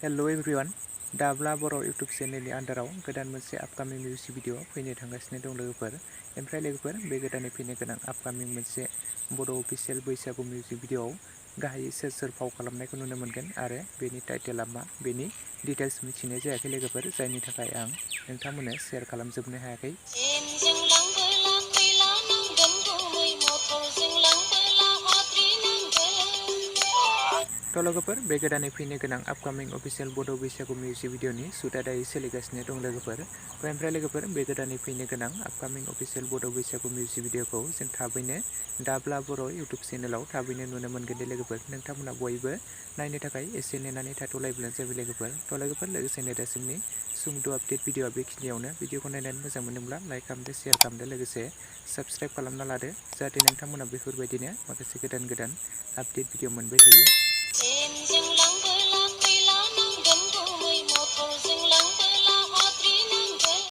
Hello everyone दाब्ला बर' YouTube चेनेलनि आन्दाराव गोदान मोनसे आपकामिं music video फैनो थांगासिनो दं लोगोफोर। ओमफ्राय लोगोफोर बे गोदानै फैनो गोनां आपकामिं मोनसे बड' अफिसियेल बैसागु मिउजिक भिडिअआव गाहायै सोर सोर फाव खालामनायखौ नुनो मोनगोन आरो बेनि टाइटेला मा बेनि डिटेल्स मिथिनाय जायाखै लोगोफोर, जायनि थाखाय आं नोंथांमोननो शेयार खालामजोबनो हायाखै। तो लोगोफोर बे गोदानै फैनो गोनां आपकामिं अफिसियेल बड' बैसागु मिउजिक भिडिअनि शुटआ दायो सोलिगासिनो दं लोगोफोर। ओमफ्राय लोगोफोर बे गोदानै फैनो गोनां आपकामिं अफिसियेल बड' बैसागु मिउजिक भिडिअखौ जों थाबैनो दाब्ला बर' इउटुब चेनेलाव थाबैनो नुनो मोनगोन दे लोगोफोर। नोंथांमोना बयबो नायनो थाखाय एसे नेनानै थाथ'लायब्लानो जाबाय लोगोफोर। तो लोगोफोर लोगोसेनो दासिमनि सुंद' आपडेट भिडिअआ बेखिनियावनो। भिडिअखौ नायनानै मोजां मोनदोंब्ला लाइक खालामदो, शेयार खालामदो, लोगोसे साबस्क्राइब खालामना लादो, जाहाथे नोंथांमोना बेफोरबायदिनो माखासे गोदान गोदान आपडेट भिडिअ मोनबाय थायो।